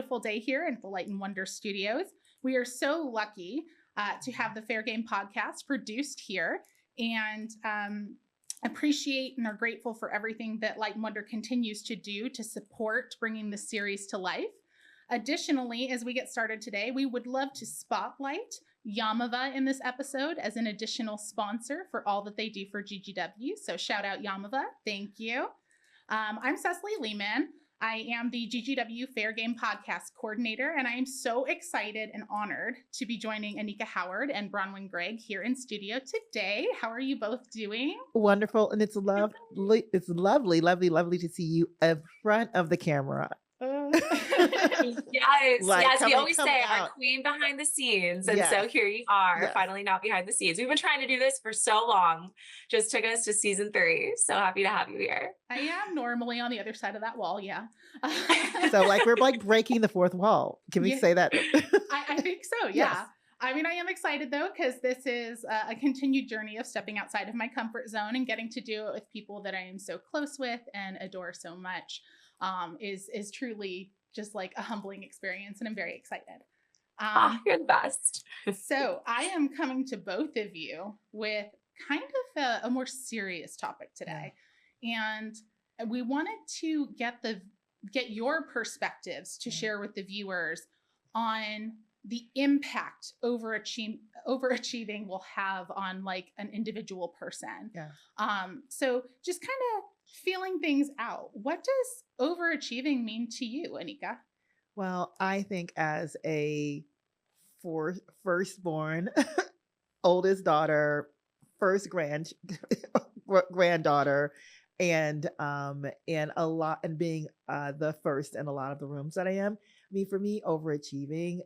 beautiful day here at the Light and Wonder Studios. We are so lucky to have the Fair Game podcast produced here, and appreciate and are grateful for everything that Light and Wonder continues to do to support bringing this series to life. Additionally, as we get started today, we would love to spotlight Yamava in this episode as an additional sponsor for all that they do for GGW. So shout out Yamava. Thank you. I'm Cecily Leeman. I am the GGW Fair Game Podcast Coordinator, and I am so excited and honored to be joining Anika Howard and Bronwen Gregg here in studio today. How are you both doing? Wonderful, and it's lovely, lovely to see you in front of the camera. Yes, we always say our queen behind the scenes, and so here you are, finally not behind the scenes. We've been trying to do this for so long. Just took us to season 3. So happy to have you here. I am normally on the other side of that wall, So we're breaking the fourth wall. Can we say that? I think so. Yeah. Yes. I mean, I am excited though, because this is a continued journey of stepping outside of my comfort zone and getting to do it with people that I am so close with and adore so much. Is truly just like a humbling experience, and I'm very excited. You're the best. So I am coming to both of you with kind of a more serious topic today, and we wanted to get your perspectives to share with the viewers on the impact overachieving will have on like an individual person. So just kind of feeling things out. What does overachieving mean to you, Anika? Well, I think as a firstborn, oldest daughter, first granddaughter, and being the first in a lot of the rooms that I am. I mean, for me, overachieving,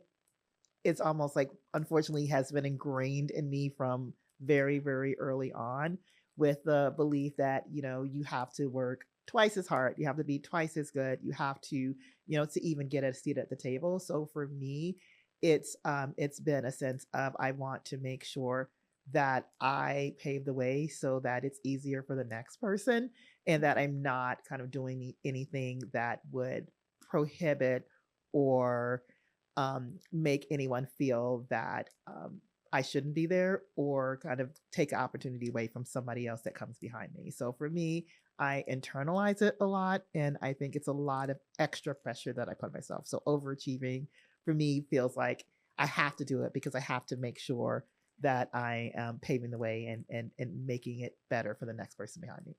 it's almost like, unfortunately, has been ingrained in me from very, very early on, with the belief that, you have to work twice as hard. You have to be twice as good. You have to, to even get a seat at the table. So for me, it's been a sense of, I want to make sure that I pave the way so that it's easier for the next person, and that I'm not kind of doing anything that would prohibit or make anyone feel that I shouldn't be there, or kind of take an opportunity away from somebody else that comes behind me. So for me, I internalize it a lot, and I think it's a lot of extra pressure that I put on myself. So overachieving for me feels like I have to do it because I have to make sure that I am paving the way and making it better for the next person behind me.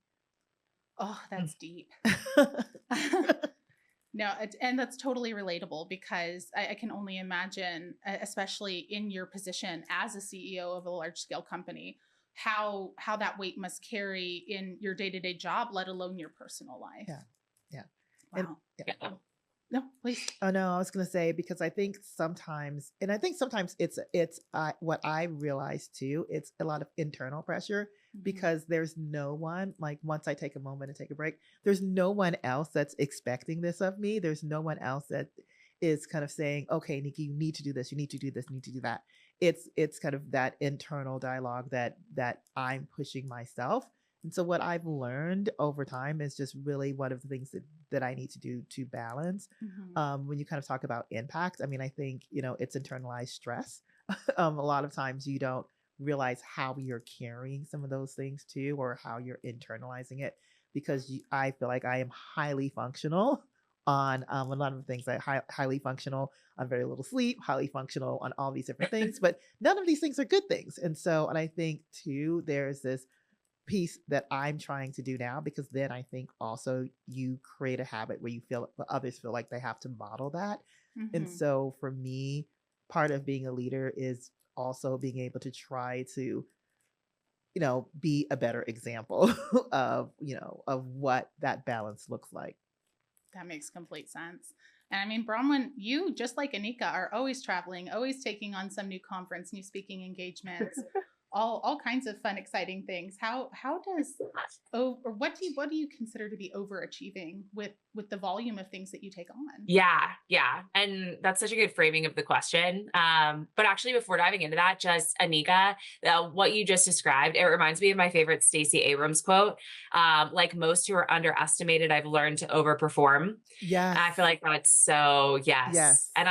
Oh, that's deep. No, and that's totally relatable, because I can only imagine, especially in your position as a CEO of a large scale company, how that weight must carry in your day-to-day job, let alone your personal life. Yeah. Wow. No, please. Oh no, I was going to say, because I think sometimes it's what I realized too, it's a lot of internal pressure, because there's no one, like, once I take a moment and take a break, there's no one else that's expecting this of me. There's no one else that is kind of saying, okay, Nikki, you need to do this, you need to do this, you need to do that. It's kind of that internal dialogue that I'm pushing myself. And so what I've learned over time is just really one of the things that I need to do to balance. When you kind of talk about impact, I mean, I think, it's internalized stress. A lot of times you don't realize how you're carrying some of those things too, or how you're internalizing it, because I feel like I am highly functional on a lot of things. Highly functional on very little sleep, highly functional on all these different things, but none of these things are good things. And I think too, there's this piece that I'm trying to do now, because then I think also you create a habit where others feel like they have to model that. And so for me, part of being a leader is also being able to try to, be a better example of what that balance looks like. That makes complete sense. And I mean, Bronwen, you, just like Anika, are always traveling, always taking on some new conference, new speaking engagements. all kinds of fun, exciting things. How does or what do you consider to be overachieving with the volume of things that you take on? Yeah. Yeah. And that's such a good framing of the question. But actually before diving into that, just Anika, what you just described, it reminds me of my favorite Stacey Abrams quote. Like most who are underestimated, I've learned to overperform. Yes. And I feel like that's so, yes. Yes. And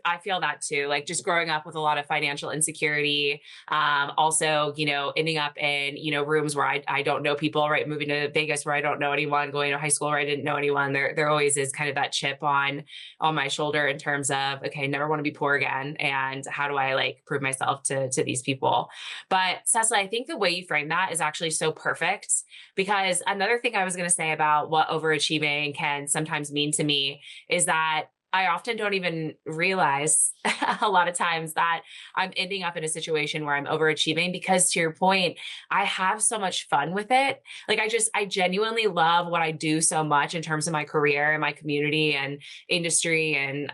I feel that too, like just growing up with a lot of financial insecurity, also, ending up in, rooms where I don't know people, right? Moving to Vegas where I don't know anyone, going to high school where I didn't know anyone. There always is kind of that chip on my shoulder in terms of, okay, never want to be poor again. And how do I like prove myself to these people? But Cecily, I think the way you frame that is actually so perfect, because another thing I was going to say about what overachieving can sometimes mean to me is that I often don't even realize a lot of times that I'm ending up in a situation where I'm overachieving, because to your point, I have so much fun with it. Like I genuinely love what I do so much in terms of my career and my community and industry and,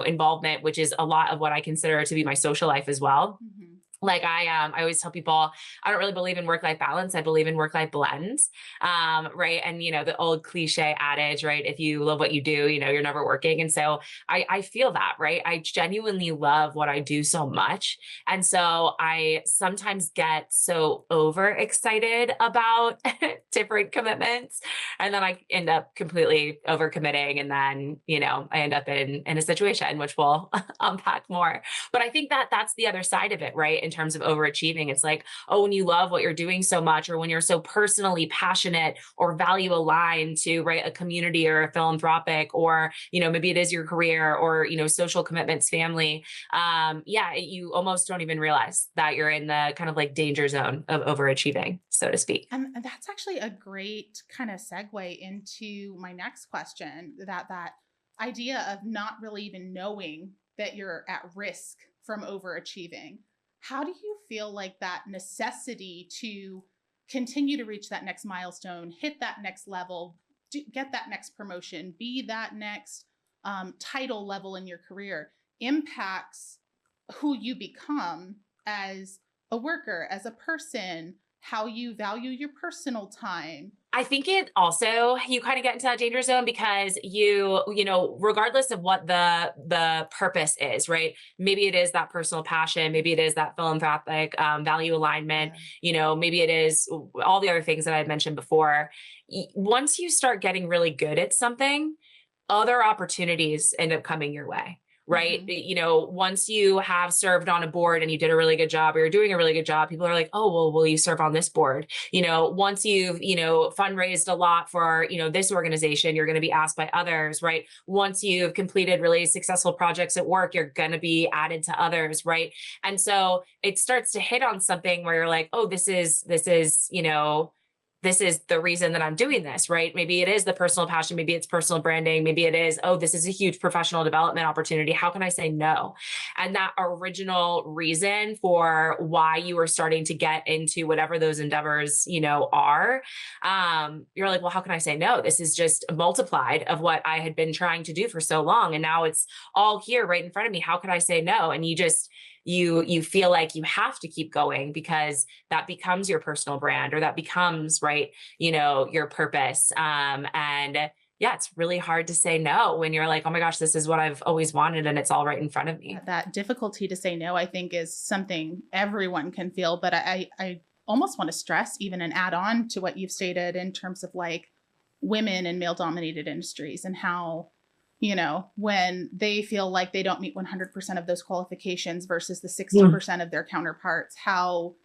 involvement, which is a lot of what I consider to be my social life as well. Mm-hmm. Like I always tell people, I don't really believe in work-life balance. I believe in work-life blends. Right. And, the old cliche adage, right? If you love what you do, you're never working. And so I feel that, right? I genuinely love what I do so much. And so I sometimes get so overexcited about different commitments. And then I end up completely overcommitting. And then, I end up in a situation which we'll unpack more. But I think that that's the other side of it, right? In terms of overachieving, it's like, oh, when you love what you're doing so much, or when you're so personally passionate or value aligned to, right, a community or a philanthropic, or, maybe it is your career or, social commitments, family. You almost don't even realize that you're in the kind of like danger zone of overachieving, so to speak. And that's actually a great kind of segue into my next question, that idea of not really even knowing that you're at risk from overachieving. How do you feel like that necessity to continue to reach that next milestone, hit that next level, get that next promotion, be that next title level in your career impacts who you become as a worker, as a person, how you value your personal time? I think it also, you kind of get into that danger zone because regardless of what the purpose is, right? Maybe it is that personal passion. Maybe it is that philanthropic value alignment. Yeah. Maybe it is all the other things that I had mentioned before. Once you start getting really good at something, other opportunities end up coming your way. Right. Mm-hmm. Once you have served on a board and you did a really good job, or you're doing a really good job, people are like, oh, well, will you serve on this board? Once you've, fundraised a lot for, this organization, you're going to be asked by others, right? Once you've completed really successful projects at work, you're going to be added to others. Right. And so it starts to hit on something where you're like, oh, this is, this is the reason that I'm doing this, right? Maybe it is the personal passion. Maybe it's personal branding. Maybe it is, oh, this is a huge professional development opportunity. How can I say no? And that original reason for why you were starting to get into whatever those endeavors, are, you're like, well, how can I say no? This is just multiplied of what I had been trying to do for so long. And now it's all here right in front of me. How could I say no? And you feel like you have to keep going because that becomes your personal brand, or that becomes, right, your purpose. Yeah, it's really hard to say no when you're like, oh my gosh, this is what I've always wanted and it's all right in front of me. That difficulty to say no, I think, is something everyone can feel. But I almost want to stress even and add on to what you've stated in terms of like women in male dominated industries, and how, when they feel like they don't meet 100% of those qualifications versus the 60% of their counterparts, how,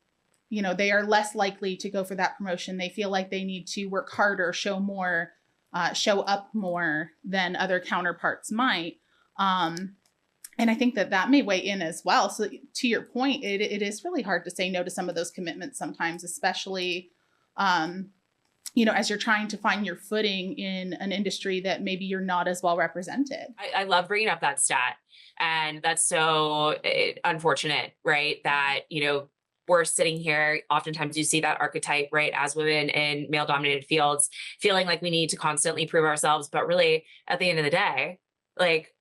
they are less likely to go for that promotion. They feel like they need to work harder, show more, show up more than other counterparts might. And I think that may weigh in as well. So to your point, it is really hard to say no to some of those commitments sometimes, especially, as you're trying to find your footing in an industry that maybe you're not as well represented. I love bringing up that stat. And that's so unfortunate, right? That, we're sitting here, oftentimes you see that archetype, right? As women in male dominated fields, feeling like we need to constantly prove ourselves. But really, at the end of the day, like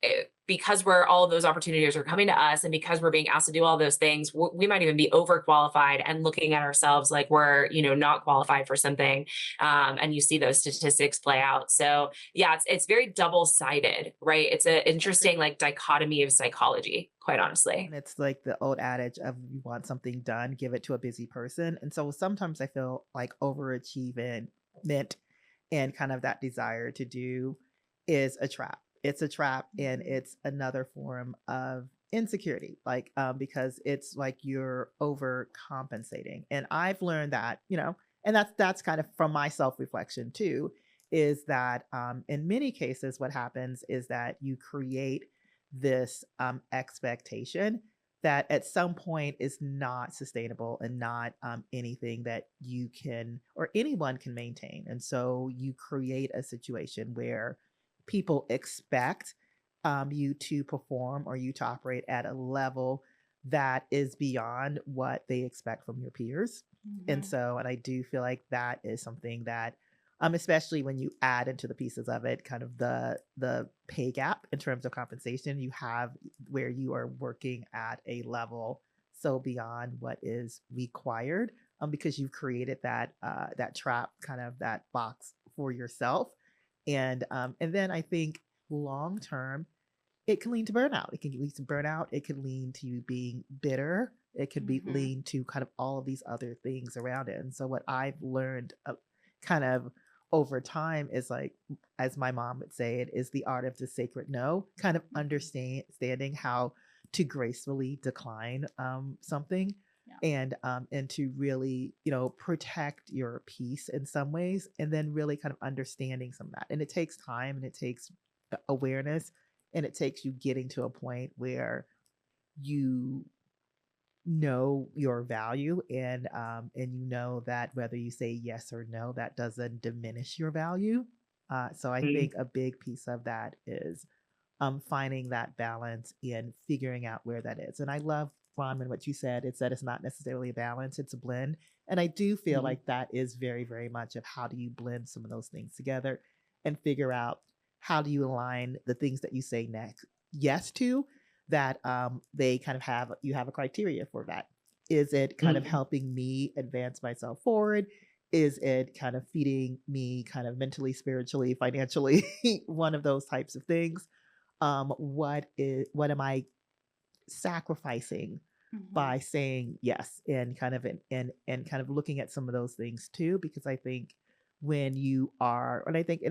because all of those opportunities are coming to us, and because we're being asked to do all those things, we might even be overqualified and looking at ourselves like we're, not qualified for something. And you see those statistics play out. So yeah, it's very double-sided, right? It's an interesting like dichotomy of psychology, quite honestly. And it's like the old adage of you want something done, give it to a busy person. And so sometimes I feel like overachievement and kind of that desire to do is a trap. It's a trap, and it's another form of insecurity, like because it's like you're overcompensating. And I've learned that, and that's kind of from my self-reflection too, is that in many cases what happens is that you create this expectation that at some point is not sustainable and not anything that you can or anyone can maintain. And so you create a situation where people expect you to perform or you to operate at a level that is beyond what they expect from your peers. And so, and I do feel like that is something that especially when you add into the pieces of it, kind of the pay gap in terms of compensation, you have where you are working at a level so beyond what is required, because you've created that trap, kind of that box for yourself, and then I think long term, it can lead to burnout. It can lead to burnout. It can lead to you being bitter. It could be lead to kind of all of these other things around it. And so what I've learned kind of over time is like, as my mom would say, it is the art of the sacred no, kind of understanding how to gracefully decline something. Yeah. And to really, protect your peace in some ways, and then really kind of understanding some of that. And it takes time, and it takes awareness, and it takes you getting to a point where you know your value, and you know that whether you say yes or no, that doesn't diminish your value. So I think a big piece of that is finding that balance and figuring out where that is. And I love, Bronwen, what you said. It's that it's not necessarily a balance, it's a blend. And I do feel like that is very, very much of how do you blend some of those things together and figure out how do you align the things that you say yes to, that they kind of you have a criteria for that. Is it kind of helping me advance myself forward? Is it kind of feeding me kind of mentally, spiritually, financially, one of those types of things? What am I sacrificing by saying yes, and kind of and kind of looking at some of those things too, because I think when you are, and I think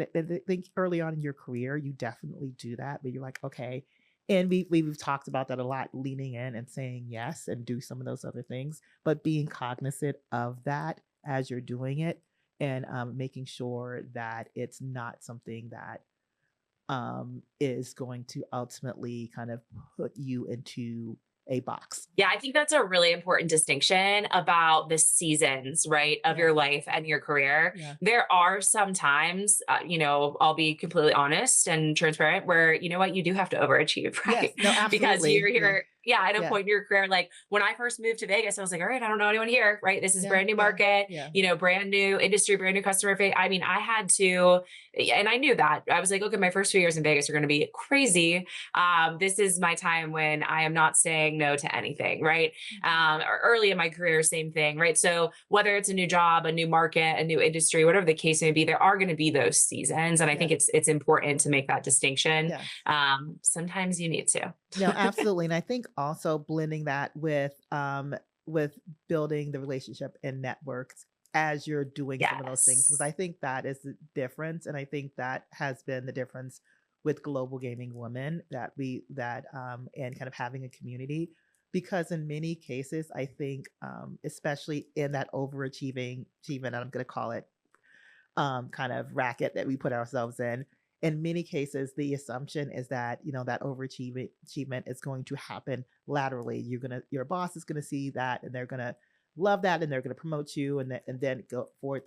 early on in your career, you definitely do that, but you're like, okay. And we've talked about that a lot, leaning in and saying yes and do some of those other things, but being cognizant of that as you're doing it, and making sure that it's not something that is going to ultimately kind of put you into a box. Yeah, I think that's a really important distinction about the seasons, right, of your life and your career. Yeah. There are some times, I'll be completely honest and transparent, where, you do have to overachieve, right? Yes. No, absolutely. Because you're here, at a point in your career, like when I first moved to Vegas, I was like, all right, I don't know anyone here, right? This is brand new market, brand new industry, brand new customer face. I mean, I had to, and I knew that. I was like, okay, my first 2 years in Vegas are going to be crazy. This is my time when I am not saying no to anything, right? Or early in my career, same thing, right? So whether it's a new job, a new market, a new industry, whatever the case may be, there are going to be those seasons. And I think it's important to make that distinction. Yes. Sometimes you need to. No, absolutely. And I think also blending that with building the relationship and networks as you're doing some of those things, because I think that is the difference. And I think that has been the difference with Global Gaming Women, and kind of having a community, because in many cases, I think, especially in that overachieving achievement, I'm going to call it kind of racket that we put ourselves in many cases, the assumption is that, that overachievement is going to happen laterally. Your boss is going to see that, and they're going to love that, and they're going to promote you, and then go forward.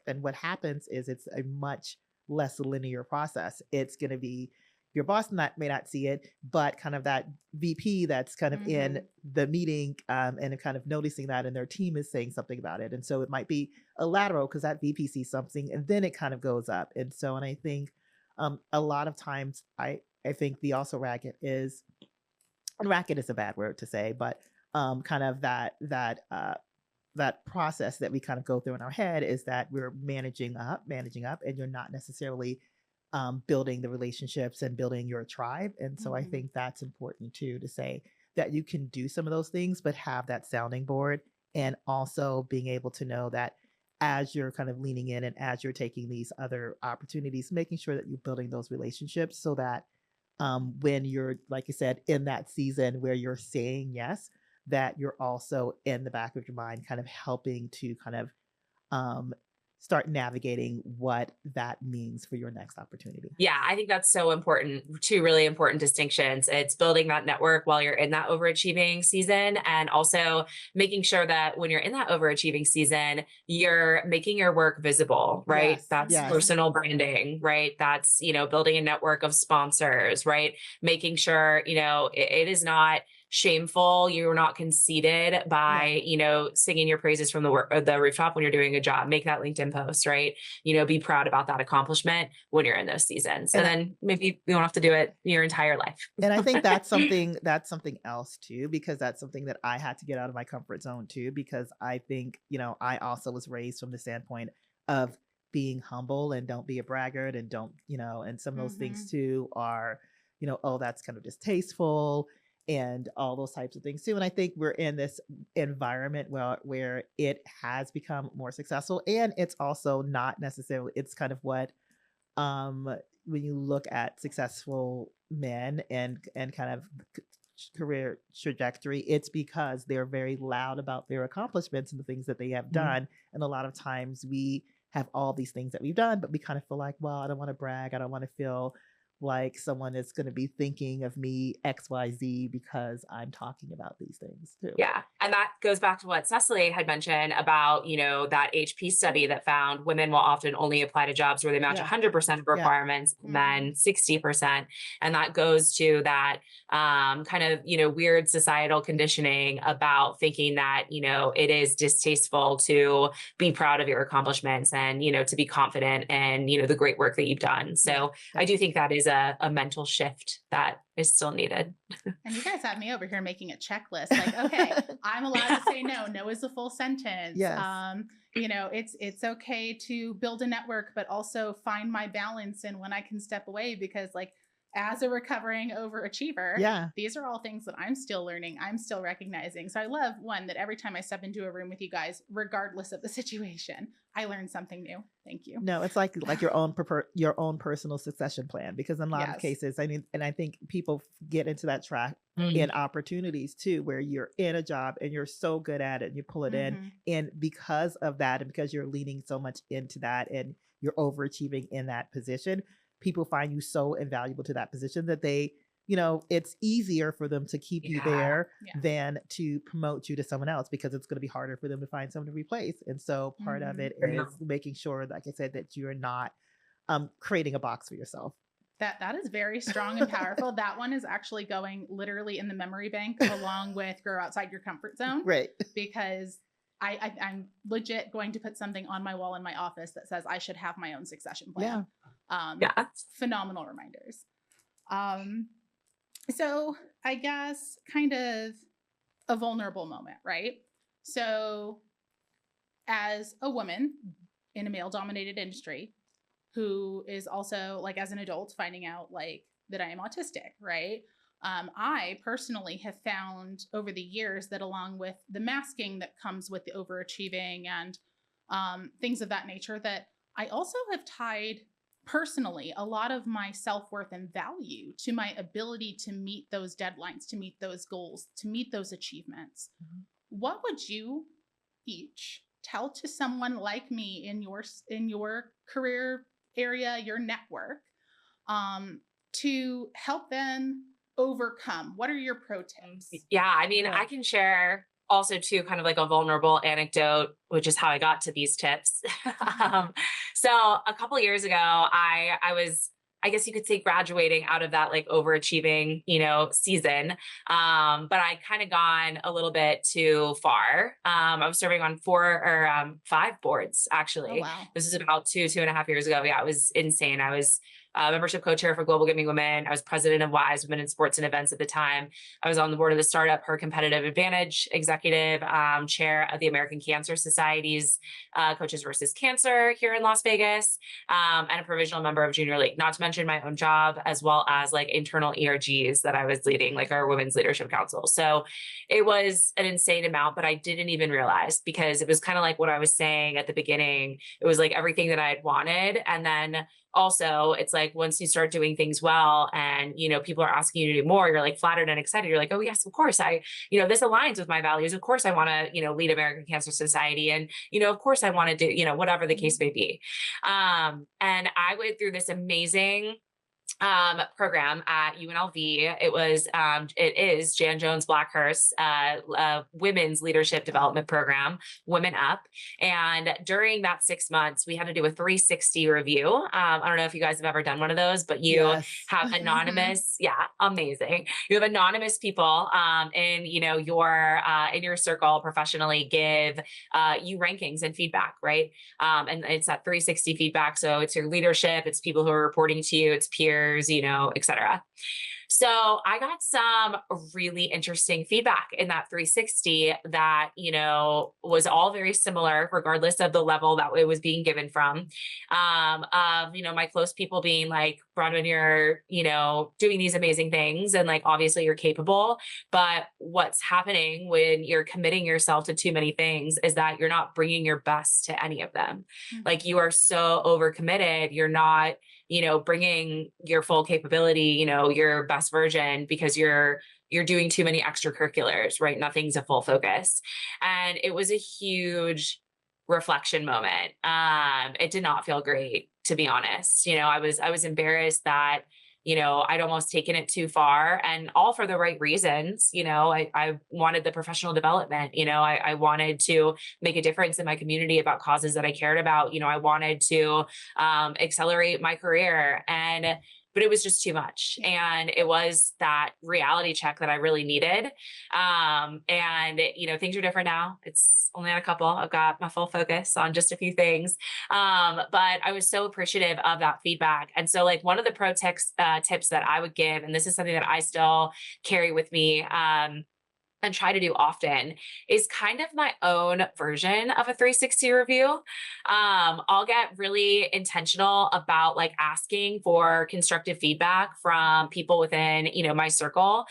And what happens is it's a much less linear process. It's going to be your boss may not see it, but kind of that VP that's kind of in the meeting, and kind of noticing that, and their team is saying something about it. And so it might be a lateral because that VP sees something, and then it kind of goes up. And I think a lot of times I think the also racket is, and racket is a bad word to say, but kind of that process that we kind of go through in our head is that we're managing up, and you're not necessarily building the relationships and building your tribe. And so I think that's important too, to say that you can do some of those things, but have that sounding board, and also being able to know that as you're kind of leaning in and as you're taking these other opportunities, making sure that you're building those relationships so that when you're, like you said, in that season where you're saying yes, that you're also in the back of your mind kind of helping to kind of start navigating what that means for your next opportunity. Yeah, I think that's so important. Two really important distinctions. It's building that network while you're in that overachieving season, and also making sure that when you're in that overachieving season, you're making your work visible, right? Yes, That's yes. personal branding, right? That's, building a network of sponsors, right? Making sure, it is not shameful. You're not conceited by, singing your praises from the rooftop when you're doing a job. Make that LinkedIn post, right? Be proud about that accomplishment when you're in those seasons. And then maybe you don't have to do it your entire life. And I think that's something else too, because that's something that I had to get out of my comfort zone too, because I think, I also was raised from the standpoint of being humble and don't be a braggart, and don't, and some of those things too are, oh, that's kind of distasteful, and all those types of things too. And I think we're in this environment where it has become more successful, and it's also not necessarily, it's kind of what, when you look at successful men and kind of career trajectory, it's because they're very loud about their accomplishments and the things that they have done. And a lot of times we have all these things that we've done, but we kind of feel like, well, I don't want to brag. I don't want to feel like someone is going to be thinking of me XYZ because I'm talking about these things too. Yeah. And that goes back to what Cecily had mentioned about, that HP study that found women will often only apply to jobs where they match 100% of requirements, men 60%. And that goes to that kind of, weird societal conditioning about thinking that, it is distasteful to be proud of your accomplishments and, to be confident and, the great work that you've done. So I do think that is a mental shift that is still needed. And you guys have me over here making a checklist. Like, okay, I'm allowed to say no. No is a full sentence. Yes. It's okay to build a network, but also find my balance in when I can step away, because as a recovering overachiever, these are all things that I'm still learning. I'm still recognizing. So I love that every time I step into a room with you guys, regardless of the situation, I learn something new. Thank you. No, it's like your own personal succession plan, because in a lot of cases, I think people get into that track in opportunities too, where you're in a job and you're so good at it and you pull it in. And because of that, and because you're leaning so much into that and you're overachieving in that position, people find you so invaluable to that position that they, it's easier for them to keep you there than to promote you to someone else, because it's going to be harder for them to find someone to replace. And so part of it is making sure, like I said, that you're not creating a box for yourself. That is very strong and powerful. That one is actually going literally in the memory bank along with grow outside your comfort zone. Right. Because I'm legit going to put something on my wall in my office that says I should have my own succession plan. Phenomenal reminders. So I guess kind of a vulnerable moment, right? So as a woman in a male dominated industry who is also as an adult finding out that I am autistic, right? I personally have found over the years that along with the masking that comes with the overachieving and things of that nature, that I also have tied personally a lot of my self-worth and value to my ability to meet those deadlines, to meet those goals, to meet those achievements. What would you each tell to someone like me in your career area, your network, to help them overcome? What are your pro tips? Yeah, I can share also too, kind of like a vulnerable anecdote, which is how I got to these tips. So a couple of years ago, I was, I guess you could say, graduating out of that overachieving, season. But I kind of gone a little bit too far. I was serving on 5 boards, actually. Oh, wow. This is about 2.5 years ago. Yeah, it was insane. I was membership co-chair for Global Gaming Women. I was president of WISE, Women in Sports and Events at the time. I was on the board of the startup Her Competitive Advantage, executive chair of the American Cancer Society's Coaches versus Cancer here in Las Vegas, and a provisional member of Junior League, not to mention my own job, as well as like internal ERGs that I was leading, like our Women's Leadership Council. So it was an insane amount, but I didn't even realize, because it was kind of like what I was saying at the beginning. It was like everything that I had wanted. And then also it's like, once you start doing things well and, you know, people are asking you to do more, you're like flattered and excited. You're like, oh yes, of course this aligns with my values. Of course I want to, lead American Cancer Society. And, of course I want to do, whatever the case may be. And I went through this amazing program at UNLV. It is Jan Jones Blackhurst Women's Leadership Development Program, Women Up. And during that 6 months, we had to do a 360 review. I don't know if you guys have ever done one of those, but you have anonymous, amazing. You have anonymous people in your circle professionally give you rankings and feedback, right? And it's that 360 feedback. So it's your leadership, it's people who are reporting to you, it's peers, et cetera. So I got some really interesting feedback in that 360 that, was all very similar, regardless of the level that it was being given from, my close people being like, Bronwen, you're, doing these amazing things. And like, obviously you're capable, but what's happening when you're committing yourself to too many things is that you're not bringing your best to any of them. Mm-hmm. Like you are so overcommitted. You're not, bringing your full capability, your best version, because you're doing too many extracurriculars, right? Nothing's a full focus. And it was a huge reflection moment. It did not feel great, to be honest. I was embarrassed that, I'd almost taken it too far, and all for the right reasons. I wanted the professional development. I wanted to make a difference in my community about causes that I cared about. I wanted to accelerate my career, but it was just too much. And it was that reality check that I really needed. Things are different now. It's only on a couple. I've got my full focus on just a few things. But I was so appreciative of that feedback. And so like one of the pro tips that I would give, and this is something that I still carry with me, and try to do often, is kind of my own version of a 360 review. I'll get really intentional about like asking for constructive feedback from people within, my circle,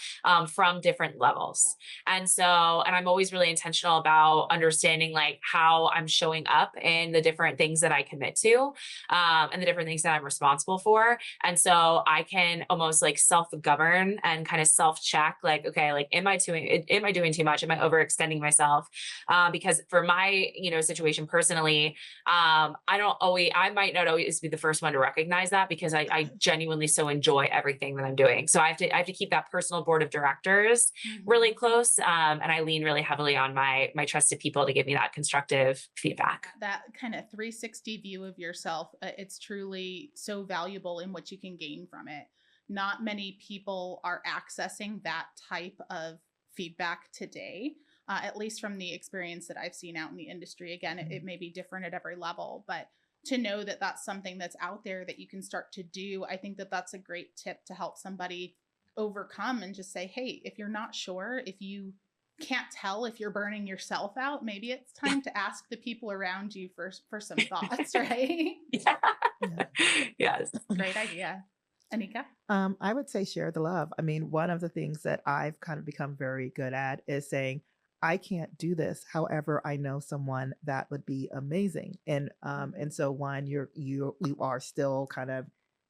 from different levels. And I'm always really intentional about understanding like how I'm showing up in the different things that I commit to, and the different things that I'm responsible for. And so I can almost like self-govern and kind of self-check, like, okay, like, am I doing too much? Am I overextending myself? Because for my, situation personally, I might not always be the first one to recognize that, because I genuinely so enjoy everything that I'm doing. So I have to keep that personal board of directors really close. And I lean really heavily on my trusted people to give me that constructive feedback. That kind of 360 view of yourself, it's truly so valuable in what you can gain from it. Not many people are accessing that type of feedback today, at least from the experience that I've seen out in the industry. Again, it may be different at every level, but to know that that's something that's out there that you can start to do, I think that that's a great tip to help somebody overcome and just say, hey, if you're not sure, if you can't tell if you're burning yourself out, maybe it's time to ask the people around you for some thoughts, right? Yeah. Yes. Great idea. Anika? I would say share the love. I mean, one of the things that I've kind of become very good at is saying, I can't do this. However, I know someone that would be amazing. And so one, you are still kind of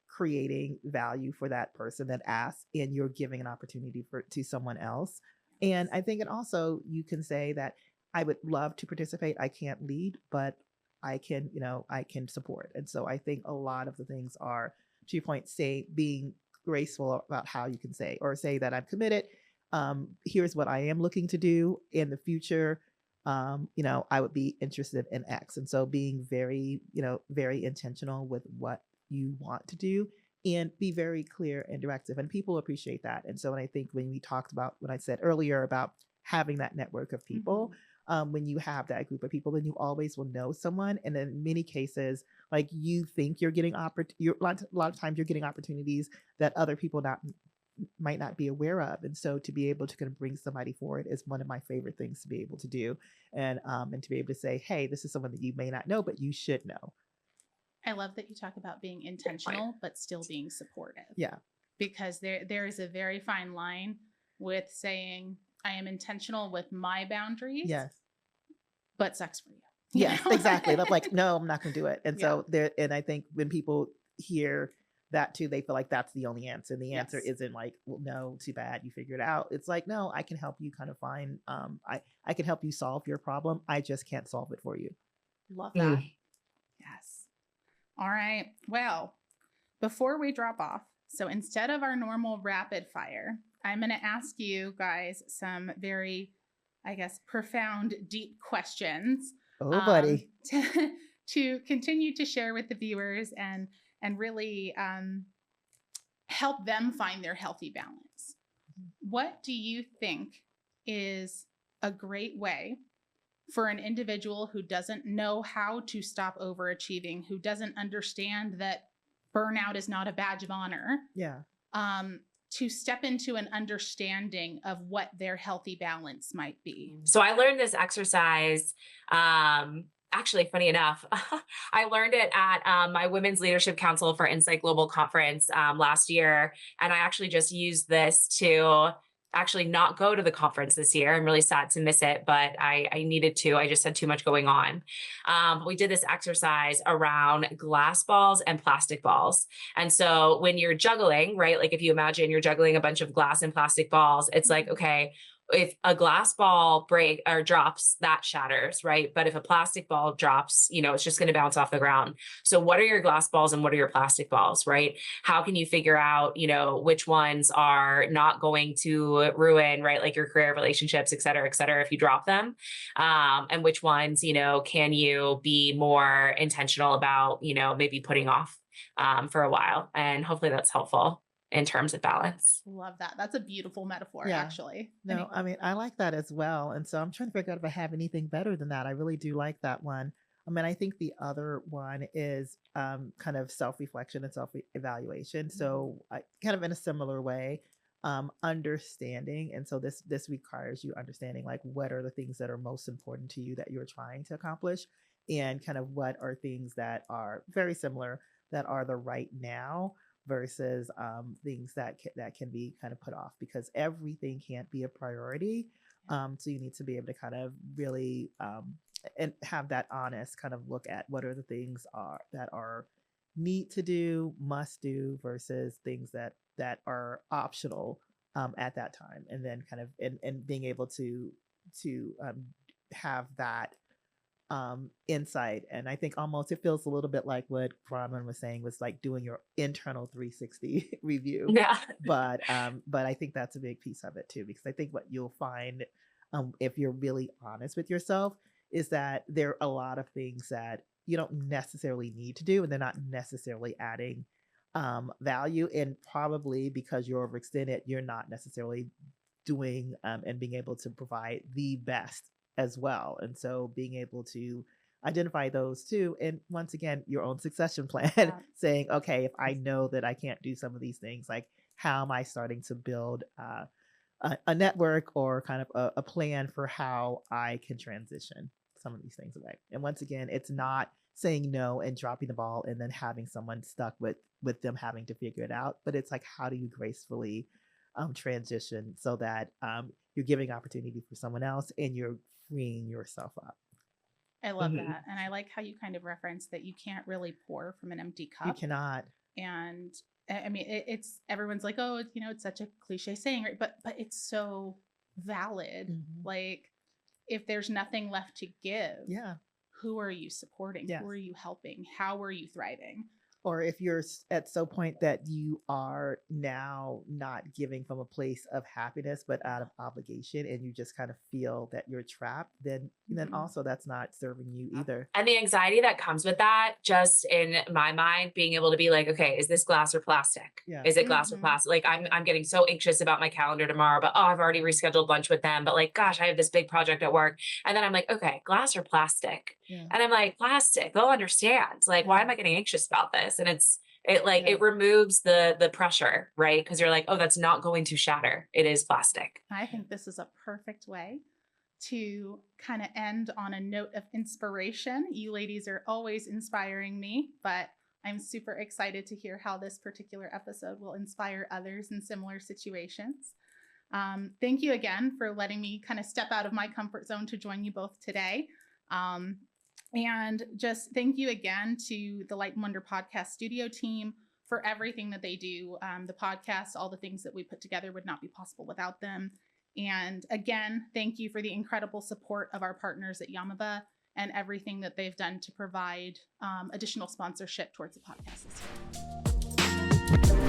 creating value for that person that asks, and you're giving an opportunity to someone else. And I think it also, you can say that I would love to participate. I can't lead, but I can support. And so I think a lot of the things are, to your point, being graceful about how you can say that I'm committed. Here's what I am looking to do in the future. I would be interested in X. And so being very, very intentional with what you want to do, and be very clear and directive. And people appreciate that. And so when I said earlier about having that network of people, when you have that group of people, then you always will know someone. And in many cases, like you think you're getting a lot of times you're getting opportunities that other people might not be aware of. And so to be able to kind of bring somebody forward is one of my favorite things to be able to do. And to be able to say, hey, this is someone that you may not know, but you should know. I love that you talk about being intentional, but still being supportive. Yeah. Because there is a very fine line with saying, I am intentional with my boundaries. Yes. But sucks for you. Yes, exactly. I'm like, no, I'm not going to do it. And Yeah. so and I think when people hear that too, they feel like that's the only answer. The answer Yes. isn't like, well, no, too bad, you figured it out. It's like, no, I can help you kind of find, I can help you solve your problem. I just can't solve it for you. Love that. Yes. All right. Well, before we drop off, so instead of our normal rapid fire, I'm going to ask you guys some very, I guess, profound, deep questions. Oh, buddy. To continue to share with the viewers and really help them find their healthy balance. What do you think is a great way for an individual who doesn't know how to stop overachieving, who doesn't understand that burnout is not a badge of honor? Yeah. To step into an understanding of what their healthy balance might be. So I learned this exercise. Actually, funny enough, I learned it at my Women's Leadership Council for Insight Global Conference last year. And I actually just used this to actually not go to the conference this year. I'm really sad to miss it, but I needed to. I just had too much going on. We did this exercise around glass balls and plastic balls. And so when you're juggling, right, like if you imagine you're juggling a bunch of glass and plastic balls, it's like, okay, if a glass ball break or drops, that shatters, right? But if a plastic ball drops, it's just going to bounce off the ground. So what are your glass balls and what are your plastic balls, right? How can you figure out, which ones are not going to ruin, right? Like your career, relationships, et cetera, if you drop them. And which ones, can you be more intentional about, maybe putting off for a while. And hopefully that's helpful in terms of balance. Love that. That's a beautiful metaphor, Yeah. actually. No, I mean, I like that as well. And so I'm trying to figure out if I have anything better than that. I really do like that one. I mean, I think the other one is kind of self-reflection and self-evaluation. So kind of in a similar way, understanding. And so this requires you understanding like what are the things that are most important to you that you're trying to accomplish, and kind of what are things that are very similar that are the right now versus things that can be kind of put off, because everything can't be a priority. So you need to be able to kind of really and have that honest kind of look at what are the things that are need to do, must do, versus things that are optional at that time, and then kind of and being able to have that insight. And I think almost it feels a little bit like what Bronwen was saying, was like doing your internal 360 review. Yeah. But I think that's a big piece of it too, because I think what you'll find if you're really honest with yourself is that there are a lot of things that you don't necessarily need to do, and they're not necessarily adding value. And probably because you're overextended, you're not necessarily doing and being able to provide the best as well. And so being able to identify those too, and once again, your own succession plan, saying, okay, if I know that I can't do some of these things, like how am I starting to build a network or kind of a plan for how I can transition some of these things away. And once again, it's not saying no and dropping the ball and then having someone stuck with them having to figure it out, but it's like, how do you gracefully transition so that you're giving opportunity for someone else and you're freeing yourself up. I love that. And I like how you kind of reference that you can't really pour from an empty cup. You cannot. And I mean, it's everyone's like, oh, it's such a cliche saying, right? But it's so valid. Like, if there's nothing left to give, who are you supporting? Who are you helping? How are you thriving? or if you're at some point that you are now not giving from a place of happiness but out of obligation, and you just kind of feel that you're trapped, then also that's not serving you either. And the anxiety that comes with that, just in my mind, being able to be like, okay, is this glass or plastic? Yeah. Is it glass or plastic? Like I'm getting so anxious about my calendar tomorrow, but I've already rescheduled lunch with them, but like, gosh, I have this big project at work. And then I'm like, okay, glass or plastic? Yeah. And I'm like, plastic, they'll understand. Like, why am I getting anxious about this? And it removes the pressure, right? Because you're like, oh, that's not going to shatter. It is plastic. I think this is a perfect way to kind of end on a note of inspiration. You ladies are always inspiring me, but I'm super excited to hear how this particular episode will inspire others in similar situations. Thank you again for letting me kind of step out of my comfort zone to join you both today. And just thank you again to the Light and Wonder Podcast Studio team for everything that they do. The podcast, all the things that we put together would not be possible without them. And again, thank you for the incredible support of our partners at Yamaba and everything that they've done to provide additional sponsorship towards the podcast this year.